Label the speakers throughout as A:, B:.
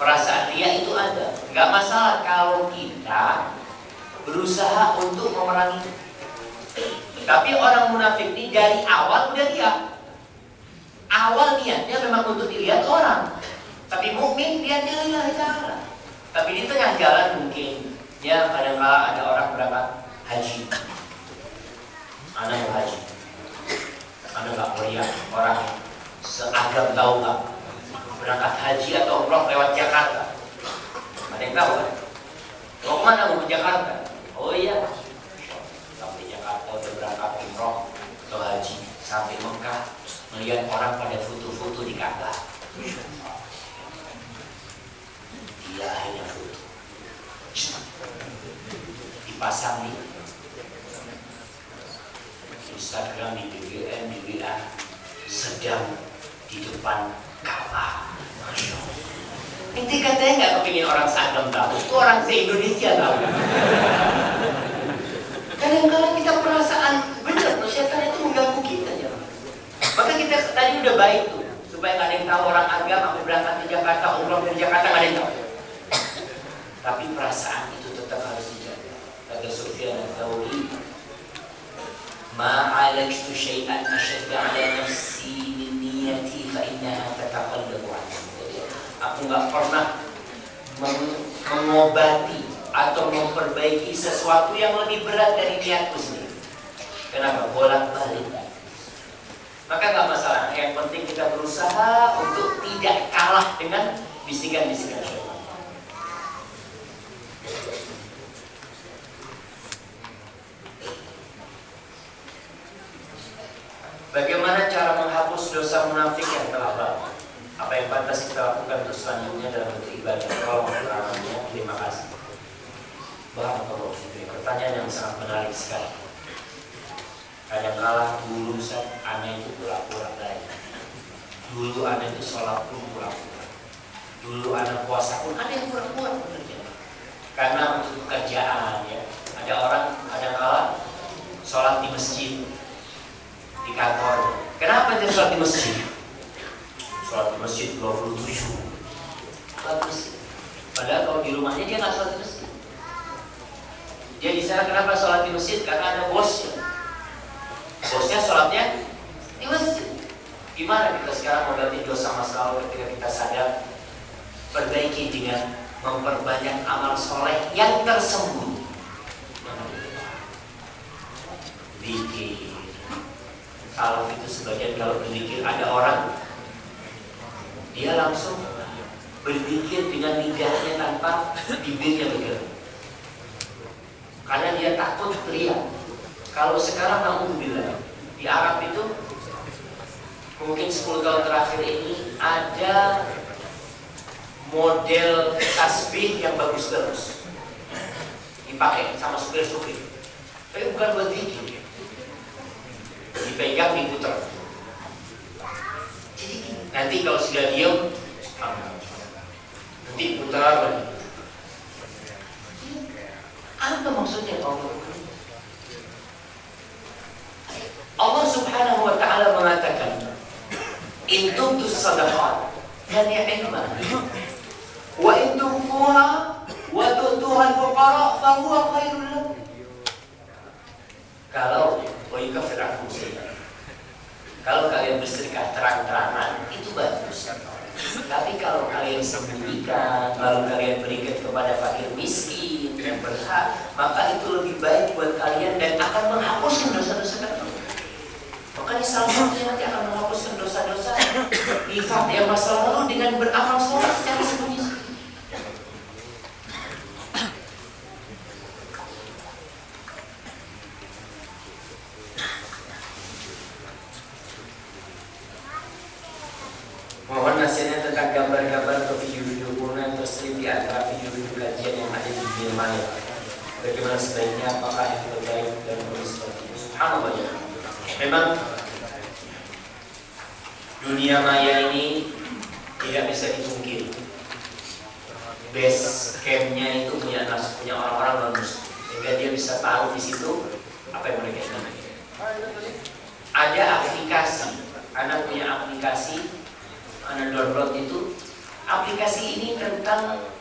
A: Perasaan ria itu ada. Nggak masalah kalau kita berusaha untuk memerangi. Tapi orang munafik ini dari awal udah ria. Awal niatnya memang untuk dilihat orang. Tapi mukmin niatnya lillahi ta'ala. Tapi di tengah jalan mungkin ya kadang-kala ada orang berangkat haji. Anak mau haji. Anak nggak melihat orang seagam tahu nggak berangkat haji atau umroh lewat Jakarta. Ada yang tahu kan? Mau kemana? Mau ke Jakarta? Oh iya, sampai Jakarta udah berangkat umroh atau haji, sampai Mekah melihat orang pada foto-foto di Ka'bah. Dia akhirnya foto dipasang di Instagram, di BBM, di WA, sedang di depan Ka'bah. Masya Allah. Inti katanya nggak kepingin orang Sagam tahu, itu orang se-Indonesia tahu. Kadang-kadang kita perasaan benar, syaitan itu mengganggu kita ya. Maka kita tadi udah baik tuh, supaya nggak ada yang tahu orang agama sampai berangkat ke Jakarta, umroh dari Jakarta nggak ada yang tahu. Tapi perasaan itu tetap harus dijaga. Kata Sufyan Ats-Tsauri, ma'alajtu syai'an asyadda 'ala nafsi min niyati fa innaha tataqallabu 'anni. Aku nggak pernah mengobati atau memperbaiki sesuatu yang lebih berat dari niatku sendiri. Kenapa? Bolak-balik. Maka nggak masalah. Yang penting kita berusaha untuk tidak kalah dengan bisikan-bisikan syaitan. Bagaimana cara menghapus dosa munafik yang telah lalu? Apa yang pantas kita lakukan untuk selanjutnya dalam beribadah? Tolong keterangannya. Terima kasih. Barakallahu fiik. Pertanyaan yang sangat menarik sekali. Kadang-kala dulu aneh itu pura-pura baik. Dulu aneh itu sholat pun pura-pura. Dulu aneh puasa pun ada yang pura-pura bekerja. Karena untuk pekerjaan ya. Ada orang kadang-kala sholat di masjid, di kantor. Kenapa dia sholat di masjid? Sholat di masjid 27. Sholat di masjid. Padahal kalau di rumahnya dia nggak sholat di masjid. Dia di sana kenapa sholat di masjid? Karena ada bosnya. Bosnya sholatnya di masjid. Gimana kita sekarang mau ganti dosa masa lalu ketika kita sadar? Perbaiki dengan memperbanyak amal soleh yang tersembunyi. Zikir. Kalau itu sebagian kalau berzikir ada orang dia langsung berzikir dengan lidahnya tanpa bibirnya bergerak. Karena dia takut teriak. Kalau sekarang alhamdulillah di Arab itu mungkin 10 tahun terakhir ini ada model tasbih yang bagus-bagus dipakai sama supir-supir. Tapi bukan buat zikir. Dipegang, diputar. Jadi nanti kalau sudah diam, nanti putar lagi. Apa maksudnya Allah Subhanahu wa ta'ala mengatakan, in tubdus sadaqat fa ni'ma wa in tukhfuha wa tu'tuha al-fuqara fa huwa khairul lakum. Kalau kalian bersedekah terang-terangan itu bagus. Tapi kalau kalian sembunyikan, lalu kalian berikan kepada fakir miskin yang berhak, maka itu lebih baik buat kalian dan akan menghapuskan dosa-dosa kalian. Makanya salah satunya nanti akan menghapuskan dosa-dosa nifaq yang masa lalu dengan beramal soleh secara sembunyi. Mohon nasihatnya tentang gambar-gambar atau video-video porno yang terselip di antara video-video kajian yang ada di dunia maya. Bagaimana sebaiknya, apakah yang terbaik dan boleh seperti itu? Subhanallah ya. Memang dunia maya ini tidak bisa dipungkiri. Base campnya itu punya orang-orang bagus, sehingga dia bisa tahu di situ apa yang mereka inginkan. Ada aplikasi, Anda punya aplikasi. Anda download itu aplikasi ini tentang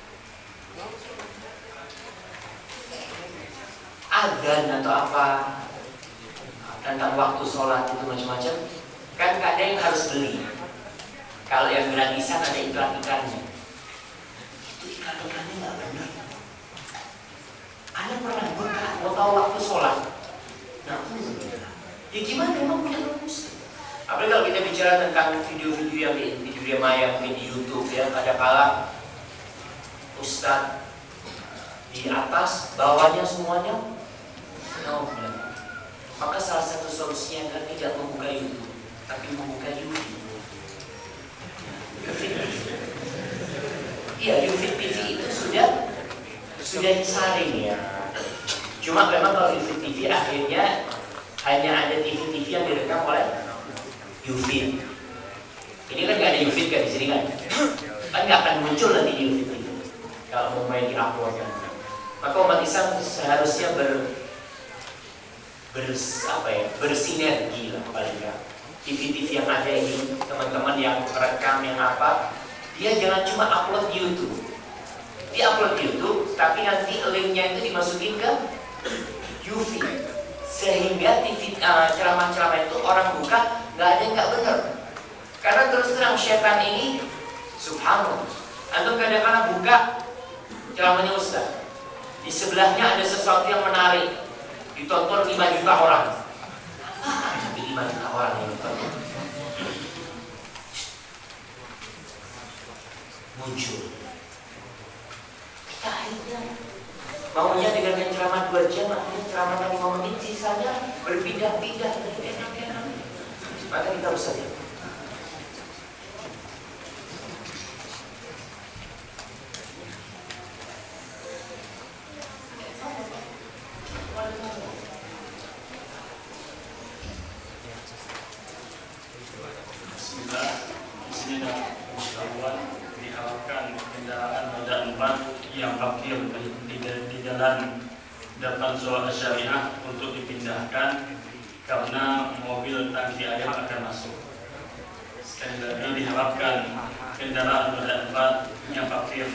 A: adzan atau apa, tentang waktu sholat itu macam-macam. Kan ada yang harus beli. Kalau yang gratisan ada iklan-iklannya. Itu iklan-iklannya nggak benar. Anda pernah buka, mau tahu waktu sholat? Nah, ya gimana memang punya rumus? Apalagi kalau kita bicara tentang video-video yang di Dunia Maya, mungkin di YouTube ya, ada kala Ustadz di atas, bawahnya semuanya no. Maka salah satu solusinya adalah tidak membuka YouTube, tapi membuka YouTube. Iya, YouTube TV itu sudah disaring ya. Cuma memang kalau YouTube TV akhirnya hanya ada TV-TV yang direkam oleh YouTube. Ini kan nggak ada YouTube kan di sini kan? Kan nggak akan muncul nanti di YouTube itu kalau mau main di upload kan. Maka umat Islam seharusnya bersinergi lah paling nggak. TV-TV yang ada ini, teman-teman yang rekam yang apa, dia jangan cuma upload di YouTube. Dia upload di YouTube, tapi nanti linknya itu dimasukin ke YouTube, sehingga TV ceramah-ceramah itu orang buka nggak ada yang nggak benar. Karena terus terang syaitan ini, subhanallah, antum kadang-kadang buka ceramahnya Ustaz, di sebelahnya ada sesuatu yang menarik, ditonton 5 juta orang. Tapi 5 juta orang yang ditonton muncul. Kita akhirnya maunya dengarkan ceramah 2 jam, akhirnya ceramah 5 menit, sisanya berpindah-pindah. Maka kita harus saja.
B: Yang parkir di jalan depan Sholat Syariah untuk dipindahkan karena mobil tangki air akan masuk. Sekali lagi diharapkan kendaraan roda 4 yang parkir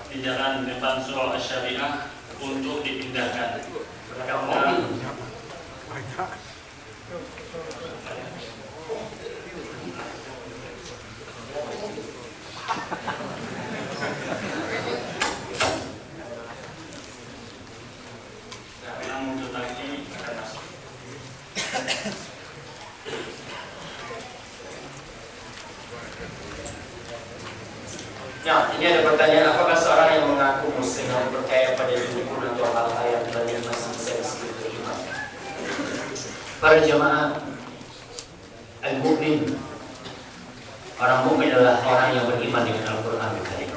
B: di jalan depan Sholat Syariah untuk dipindahkan karena mobil tangki akan masuk.
A: Nah, ini ada pertanyaan, apakah seorang yang mengaku muslim yang percaya pada dukun atau hal-hal yang lain masih bisa disebut beriman? Para jamaah al-mu'min, orang mukmin adalah orang yang beriman dengan Al-Quran Al-Karim.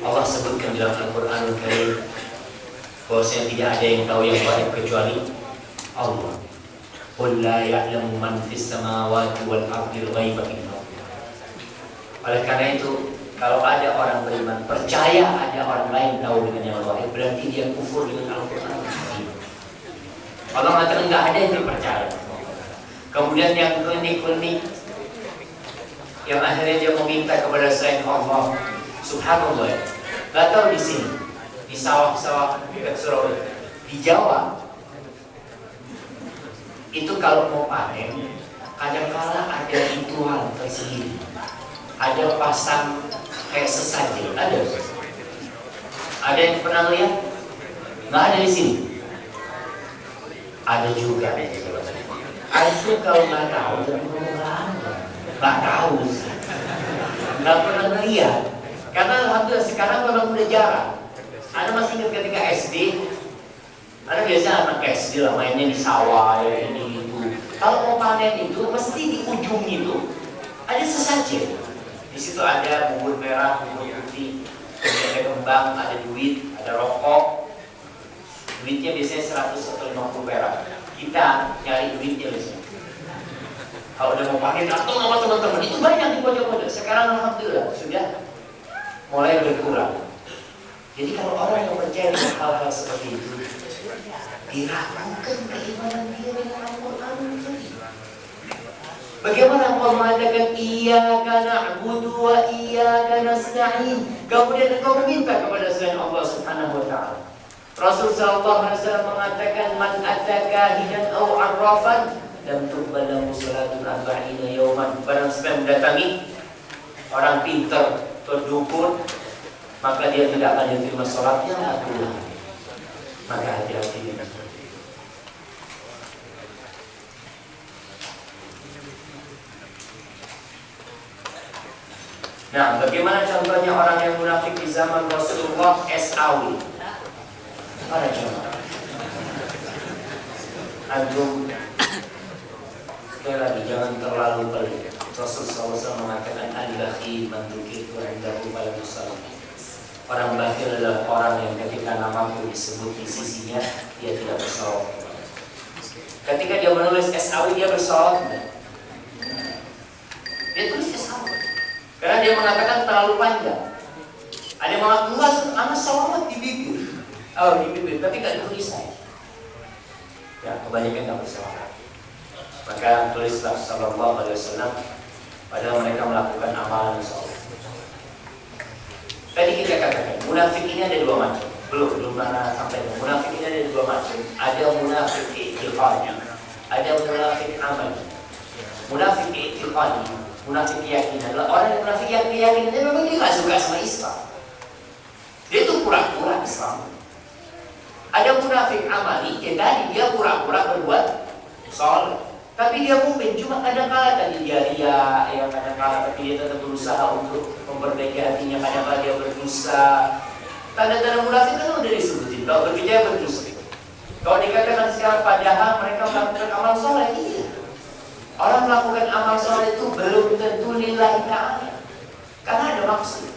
A: Allah sebutkan dalam Al-Quran Al-Karim bahwasanya tidak ada yang tahu yang baik kecuali Allah. Qul la ya'lamu man fis samawati wal ardi al-ghaiba illa Allah. Oleh karena itu, kalau ada orang beriman percaya ada orang lain tahu dengan yang gaib, berarti dia kufur dengan Al-Quran. Allah mengatakan nggak ada yang percaya. Kemudian yang klinik-klinik yang akhirnya dia meminta kepada selain Allah, subhanallah, nggak tahu di sini, di sawah-sawah dekat Surabaya, di Jawa, itu kalau mau panen, kadang-kala ada ritual tersendiri, ada pasang kayak sesajen, ada yang pernah lihat? Nggak ada di sini, ada juga. Artinya kalau nggak tahu, jangan ngomong nggak tahu, nggak pernah lihat. Karena alhamdulillah sekarang memang udah jarang. Anda masih ingat ketika SD, Anda biasanya anak SD lah mainnya di sawah ya, ini itu. Kalau mau panen itu mesti di ujung itu ada sesajen. Di situ ada bubur merah, bubur putih, ada kembang, ada duit, ada rokok. Duitnya biasanya 100 atau 50 perak. Kita nyari duitnya biasanya. Kalau udah mau panen atau sama teman-teman itu banyak di pojok-pojok. Sekarang alhamdulillah sudah mulai berkurang. Jadi kalau orang yang percaya dengan hal-hal seperti itu, diragukan keimanan dia dengan Al-Quran. Bagaimana engkau mengatakan iyyaka na'budu wa iyyaka nasta'in, kemudian engkau meminta kepada selain Allah Subhanahu wa taala? Rasul sallallahu alaihi wasallam mengatakan man ataka hinan aw arrafan lam tuqbal lahu salatun 40 yawman. Barang siapa mendatangi orang pintar atau dukun, maka dia tidak akan diterima salatnya 40 hari. Maka hati-hati. Nah, bagaimana contohnya orang yang munafik di zaman Rasulullah? SAW. Mana contoh? Antum sekali lagi jangan terlalu pelit. Rasulullah SAW mengatakan al-bakhil man dzukirtu 'indahu falam yusalli. Orang bakhil adalah orang yang ketika namaku disebut di sisinya dia tidak bersalawat. Ketika dia menulis SAW dia bersalawat. Dia tulis SAW karena dia mengatakan terlalu panjang. Ada yang mengatakan anak salawat di bibir, tapi nggak ditulis saya. Ya, kebanyakan nggak bersalawat. Maka tulislah sallallahu alaihi wasallam, padahal mereka melakukan amalan salawat. Tadi kita katakan munafik ini ada dua macam. Belum pernah sampai. Munafik ini ada dua macam. Ada munafik i'tiqadi, ada munafik amali. Munafik i'tiqadi, munafik keyakinan adalah orang yang munafik yang keyakinannya memang dia nggak suka sama Islam. Dia itu pura-pura Islam. Ada munafik amali, ya tadi dia pura-pura berbuat soleh, tapi dia mukmin. Cuma kadang-kala tadi dia ria, ya kadang-kala tapi dia tetap berusaha untuk memperbaiki hatinya. Kadang-kala dia berdosa. Tanda-tanda munafik kan udah disebutin. Kalau berbicara berdosa. Kalau dikatakan sekarang padahal mereka melakukan amal soleh, iya. Orang melakukan amal soleh itu belum tentu lillahi ta'ala, karena ada maksud.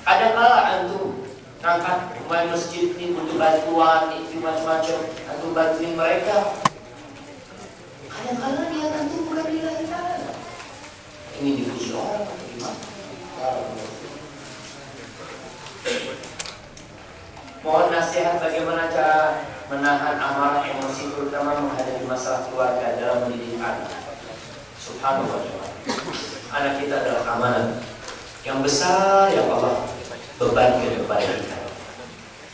A: Kadang-kala antum ngangkat pemain masjid ini untuk bantuan, itu macam-macam, antum bantuin mereka. Kadang-kala dia antum bukan lillahi ta'ala. Ini dipuji orang atau gimana? Mohon nasihat bagaimana cara menahan amarah emosi, terutama menghadapi masalah keluarga dalam mendidik anak. Subhanallah, anak kita adalah amanah yang besar yang Allah bebankan kepada kita.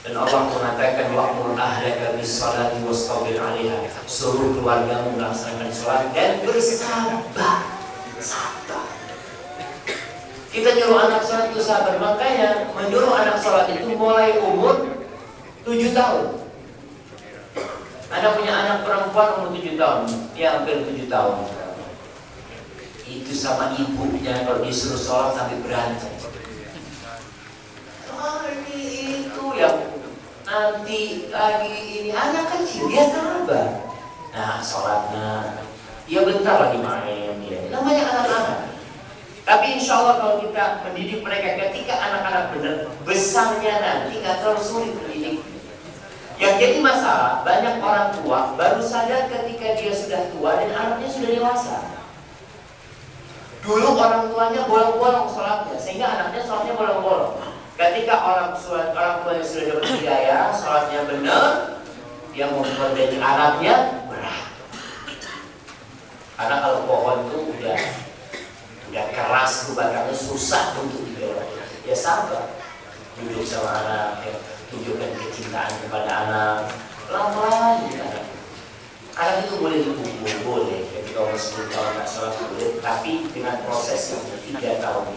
A: Dan Allah mengatakan wa'mur ahlaka bis-shalati wastabir 'alaiha. Suruh keluargamu melaksanakan salat dan bersabar. Sabar. Kita nyuruh anak salat itu sabar. Makanya menyuruh anak salat itu mulai umur 7 tahun. Anda punya anak perempuan umur 7 tahun, dia hampir 7 tahun. Itu sama ibunya kalau disuruh sholat sampai berantem. Oh ini itu yang nanti lagi ini anak kecil dia sabar. Nah sholatnya, dia bentar lagi main dia. Namanya anak-anak. Tapi insya Allah kalau kita mendidik mereka ketika anak-anak benar besarnya nanti nggak terlalu sulit mendidik. Yang jadi masalah, banyak orang tua baru sadar ketika dia sudah tua dan anaknya sudah dewasa. Dulu orang tuanya bolong-bolong sholatnya, sehingga anaknya sholatnya bolong-bolong. Ketika orang tuanya sudah dapat hidayah, sholatnya benar, dia mau memperbaiki anaknya berat. Karena kalau pohon itu udah keras tuh batangnya, susah untuk dibelok. Ya sabar, duduk sama anak, ya. Tunjukkan kecintaan kepada anak, pelan-pelan gitu. Anak itu boleh dipukul, boleh. Ketika umur 10 tahun tak sholat boleh, tapi dengan proses yang 3 tahun.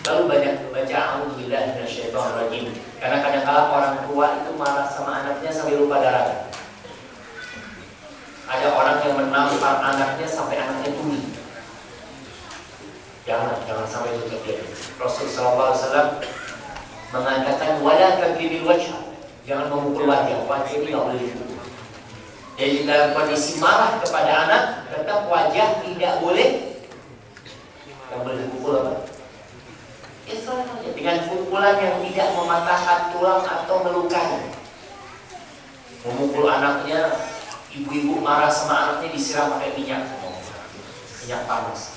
A: Lalu banyak membaca a'udzubillahi minasyaitonir rajim. Karena kadang-kala orang tua itu marah sama anaknya sampai lupa darah. Ada orang yang menampar anaknya sampai anaknya tuli. Jangan sampai itu terjadi. Rasulullah SAW mengatakan wala tadribil wajh, jangan memukul wajah. Wajah ini tidak boleh dipukul. Jadi dalam kondisi marah kepada anak, tetap wajah tidak boleh. Yang boleh dipukul apa? Dengan pukulan yang tidak mematahkan tulang atau melukai. Memukul anaknya, ibu-ibu marah sama anaknya disiram pakai minyak panas.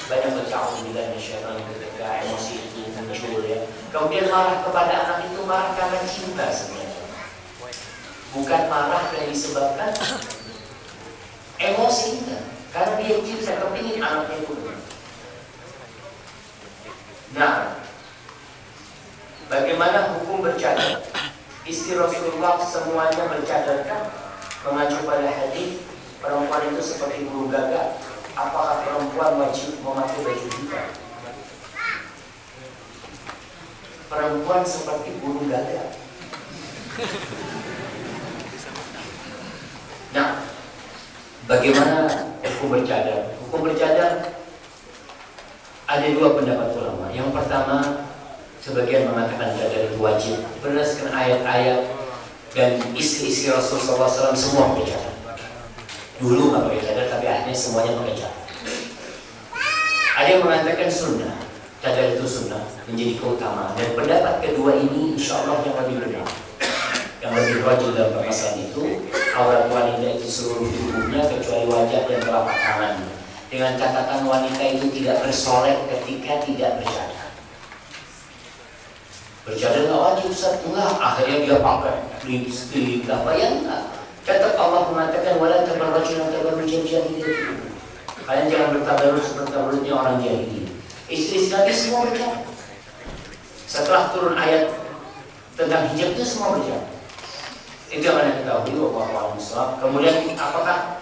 A: Banyak bercampur dengan syaitan ketika emosi itu muncul ya. Kemudian marah kepada anak itu marah karena cinta sebenarnya. Bukan marah yang disebabkan emosinya karena dia cinta kepingin anaknya itu. Nah, bagaimana hukum bercadar? Istri Rasulullah semuanya bercadarkan mengacu pada hadis perempuan itu seperti burung gagak. Apakah perempuan wajib memakai baju hitam? Perempuan seperti burung gagak. Nah, bagaimana hukum bercadar? Hukum bercadar ada dua pendapat ulama. Yang pertama, sebagian mengatakan cadar itu wajib berdasarkan ayat-ayat dan istri-istri Rasulullah SAW semua pakai cadar. Dulu nggak pakai cadar, tapi akhirnya semuanya pakai cadar. Ada yang mengatakan sunnah, cadar itu sunnah, menjadi keutamaan. Dan pendapat kedua ini insya Allah yang lebih benar, yang lebih rajin dalam permasalahan itu. Aurat wanita itu seluruh tubuhnya kecuali wajah dan telapak tangannya. Dengan catatan wanita itu tidak bersolek ketika tidak bercadar. Bercadar nggak wajib, Ustaz. Enggak, akhirnya dia pakai lipstick apa ya enggak. Kata Allah mengatakan wala tabarrujna tabarrujal jahiliyah. Kalian jangan bertabarruj seperti tabarrujnya orang jahiliyah. Istri Nabi semua bercadar. Setelah turun ayat tentang hijab itu semua bercadar. Itu yang Anda ketahui, wallahu a'lam. Kemudian apakah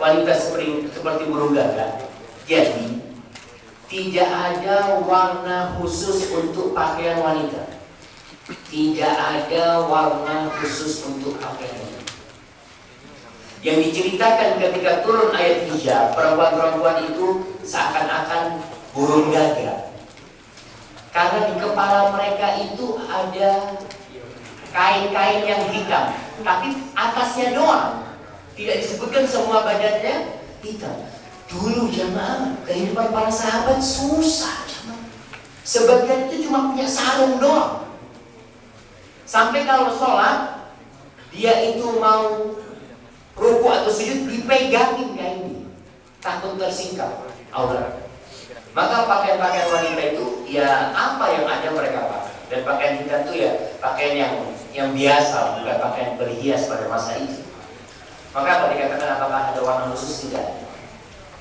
A: wanita seperti burung gagak? Jadi tidak ada warna khusus untuk pakaian wanita. Tidak ada warna khusus untuk pakaian wanita. Yang diceritakan ketika turun ayat hijab, perempuan-perempuan itu seakan-akan burung gagak. Karena di kepala mereka itu ada kain-kain yang hitam, tapi atasnya doang. Tidak disebutkan semua badannya hitam. Dulu jamaah, kehidupan para sahabat susah jamaah. Sebagian itu cuma punya sarung doang. Sampai kalau sholat, dia itu mau ruku atau sujud dipegangin kainnya, takut tersingkap aurat. Maka pakaian-pakaian wanita itu ya apa yang ada mereka pakai. Dan pakaian hitam itu ya pakaian yang biasa, bukan pakaian berhias pada masa itu. Maka kalau dikatakan apakah ada warna khusus, tidak.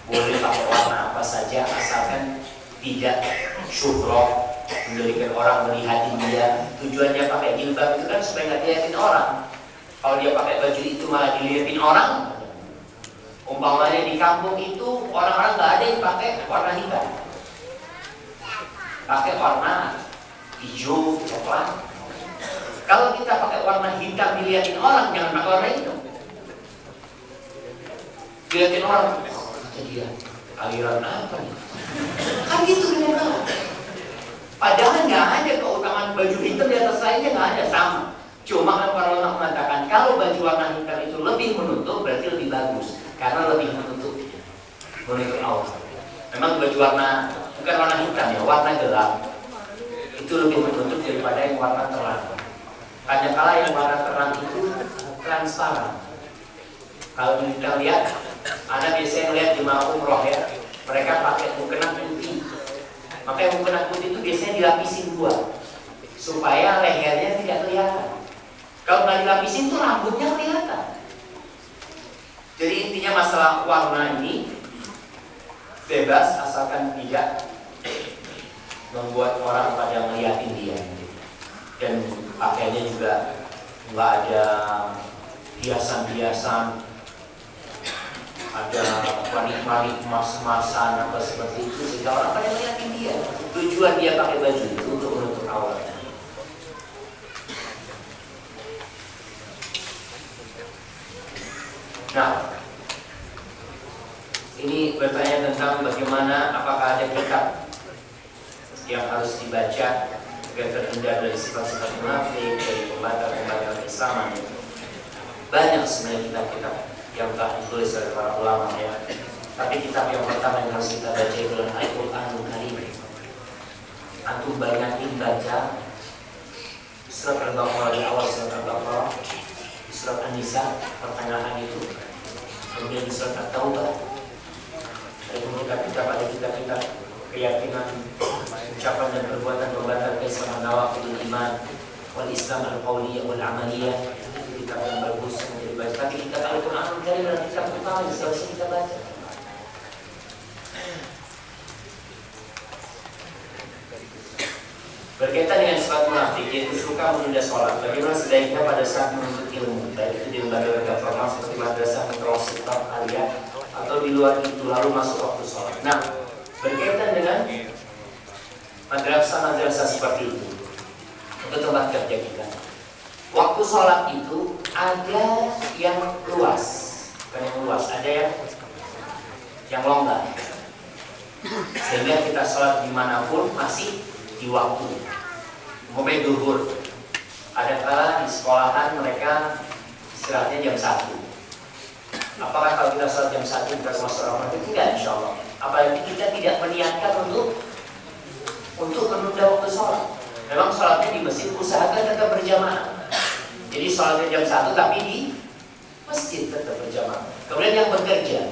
A: Boleh pakai warna apa saja asalkan tidak syuhroh, menjadikan orang melihat dia. Tujuannya pakai jilbab itu kan supaya nggak dilihatin orang. Kalau dia pakai baju itu malah dilihatin orang. Umpamanya di kampung itu orang-orang nggak ada yang pakai warna hitam, pakai warna hijau, coklat. Kalau kita pakai warna hitam dilihatin orang, jangan pakai warna hitam. Dilihatin orang, kata dia, aliran apa nih? Kan gitu kan. Padahal nggak ada keutamaan baju hitam di atas lainnya, nggak ada, sama. Cuma kan para ulama mengatakan kalau baju warna hitam itu lebih menutup berarti lebih bagus karena lebih menutup aurat. Memang baju warna bukan warna hitam ya, warna gelap itu lebih menutup daripada yang warna terang. Kadang-kala yang warna terang itu transparan. Kalau kita lihat, Anda biasanya lihat jemaah umroh ya, mereka pakai mukena putih. Maka yang mukena putih itu biasanya dilapisin dua supaya lehernya tidak kelihatan. Kalau nggak dilapisin tuh rambutnya kelihatan. Jadi intinya masalah warna ini bebas asalkan tidak membuat orang pada ngeliatin dia. Dan pakaiannya juga nggak ada hiasan-hiasan, ada manik-manik emas-emasan apa seperti itu sehingga orang pada ngeliatin dia. Tujuan dia pakai baju itu untuk menutup auratnya. Nah, ini bertanya tentang bagaimana apakah ada kitab yang harus dibaca agar terhindar dari sifat-sifat munafik, dari pembatal-pembatal keislaman. Banyak sebenarnya kitab-kitab yang telah ditulis oleh para ulama ya. Tapi kitab yang pertama yang harus kita baca itu adalah Al-Qur'anul Karim. Antum banyakin baca surat Al-Baqarah di awal surat Al-Baqarah, surat An-Nisa pertengahan itu, kemudian di surat At-Taubah. Kemudian ada kitab-kitab keyakinan, ucapan dan perbuatan pembatal keislaman, nawaqidul iman, wal Islam al-Qawliyah wal Amaliyah, itu kitab yang bagus yang dibaca. Tapi kitab Al-Quran Al-Karim adalah kitab utama yang seharusnya kita baca. Berkaitan dengan sifat munafik, yaitu suka menunda sholat. Bagaimana sebaiknya pada saat menuntut ilmu, baik itu di lembaga formal seperti madrasah, mutawasithah, aliyah, atau di luar itu lalu masuk waktu sholat. Nah, berkaitan dengan madrasah seperti itu, untuk tempat kerja kita, waktu sholat itu ada yang luas, bukan yang luas, ada yang longgar, sehingga kita sholat dimanapun masih di waktu. Umpamanya duhur, ada kala di sekolahan mereka istirahatnya jam 1. Apakah kalau kita sholat jam 1 kita masuk Ramadan? Tidak, insya Allah. Apalagi kita tidak meniatkan untuk menunda waktu sholat. Memang sholatnya di masjid, usahakan tetap berjamaah. Jadi sholatnya jam 1 tapi di masjid tetap berjamaah. Kemudian yang bekerja,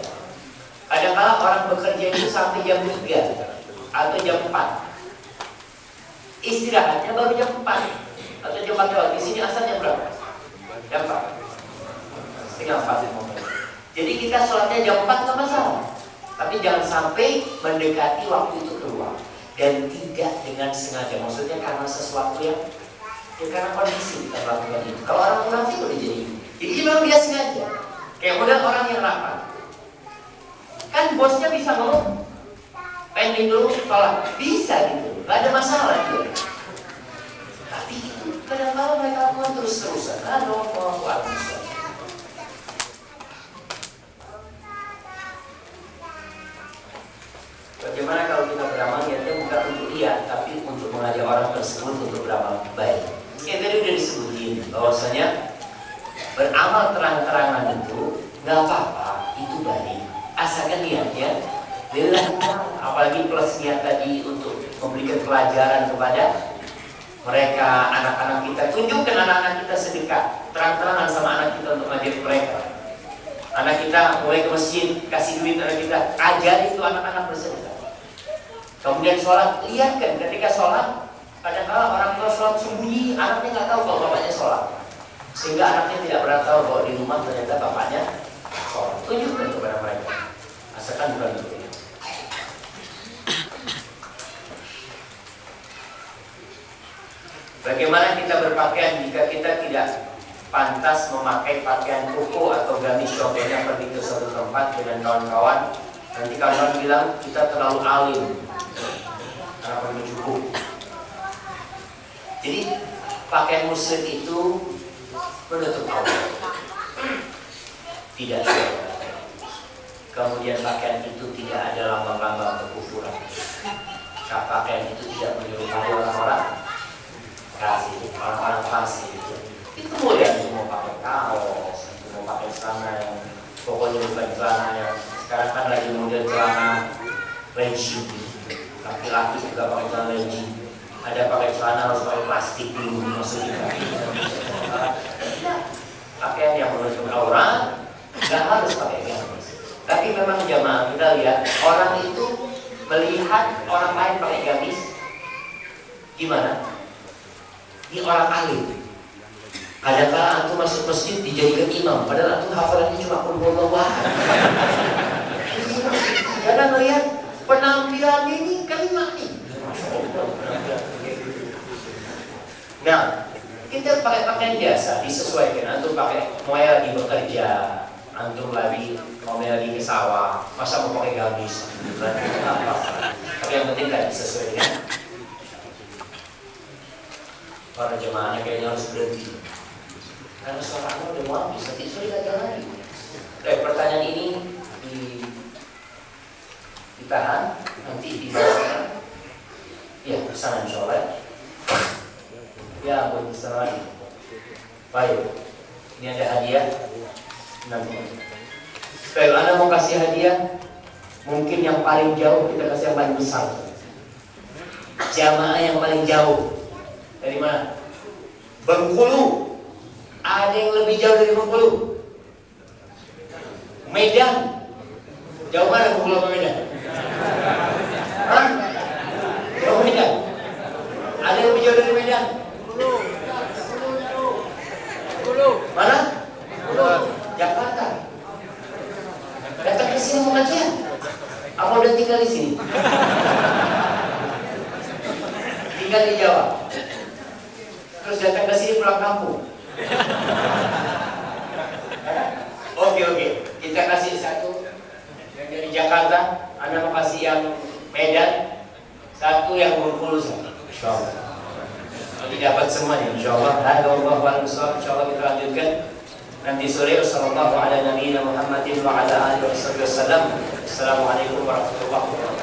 A: kadang-kala orang bekerja itu sampai jam 3 atau jam 4. Istirahatnya baru jam 4 atau jam 4 lewat. Di sini asalnya berapa? Jam 4. Setengah 4. Jadi kita sholatnya jam 4 nggak masalah. Tapi jangan sampai mendekati waktu itu keluar. Dan tidak dengan sengaja. Maksudnya karena sesuatu yang karena kondisi kita melakukan itu. Kalau orang munafik udah jadi. Jadi memang dia sengaja. Kayak model orang yang lapar. Kan bosnya bisa ngomong, pending dulu sholat. Bisa gitu. Gak ada masalah gitu. Tapi itu kadang-kadang mereka lakukan terus-terusan. Bagaimana kalau kita beramal niatnya bukan untuk lihat, tapi untuk mengajak orang tersebut untuk beramal baik. Kayak tadi udah disebutin bahwasanya beramal terang-terangan itu nggak apa-apa, itu baik. Asalkan niatnya lillah, apalagi plus niat tadi untuk memberikan pelajaran kepada mereka, anak-anak kita. Tunjukkan anak-anak kita sedekah, terang-terangan sama anak kita untuk mengajari mereka. Anak kita mulai ke masjid, kasih duit anak kita, ajari itu anak-anak bersedekah. Kemudian sholat, lihatkan ketika sholat, kadang-kadang orang tua sholat sembunyi, anaknya nggak tahu kalau bapaknya sholat, sehingga anaknya tidak pernah tahu bahwa di rumah ternyata bapaknya sholat. Tunjukkan kepada mereka, asalkan bukan itu. Bagaimana kita berpakaian jika kita tidak pantas memakai pakaian koko atau gamis? Contohnya pergi ke suatu tempat dengan kawan-kawan, nanti kawan-kawan bilang kita terlalu alim karena pergi cukup. Jadi pakaian muslim itu menutup aurat, tidak syar'i. Kemudian pakaian itu tidak ada lambang-lambang kekufuran. Pakaian itu tidak menyerupai orang-orang kasih, orang-orang fasik. Itu boleh, itu mau pakai kaos, itu mau pakai celana yang pokoknya bukan celana yang sekarang kan lagi model celana legging. Laki-laki juga pakai celana legging. Ada pakai celana harus pakai plastik dulu, maksudnya. Pakaian yang menutup aurat nggak harus pakai gamis. Tapi memang jamaah kita lihat orang itu melihat orang lain pakai gamis gimana? Ini orang alim. Kadang-kadang antum masuk masjid dijadikan imam, padahal antum hafalannya cuma qul huwallahu ahad. Jangan melihat penampilan ini kalimat ini. Nah, kita pakai pakaian biasa, disesuaikan. Antum pakai mau lagi bekerja, antum lagi mau lagi ke sawah, masa mau pakai gamis? Tapi yang penting kan disesuaikan. Para jemaahnya kayaknya harus berhenti karena suaranya udah mau habis, nanti sore lagi lagi. Pertanyaan ini ditahan, nanti dibahas. Ya, kesana insyaallah. Ya, buat kesana lagi. Baik, ini ada hadiah. Nanti. Kalau Anda mau kasih hadiah, mungkin yang paling jauh kita kasih yang paling besar. Jamaah yang paling jauh. Dari mana? Bengkulu. Ada yang lebih jauh dari Bengkulu? Medan. Jauh mana Bengkulu sama Medan? Hah? Jauh Medan. Ada yang lebih jauh dari Medan? masih mau kajian? Apa udah tinggal di sini? Tinggal di Jawa. Terus datang ke sini pulang kampung. Oke. Kita kasih satu yang dari Jakarta, Anda mau kasih yang Medan, satu yang Bengkulu, insyaallah. Nanti dapat semuanya, insyaallah. Insyaallah kita lanjutkan nanti sore. Wassalamualaikum warahmatullahi wabarakatuh. Assalamualaikum warahmatullahi wabarakatuh.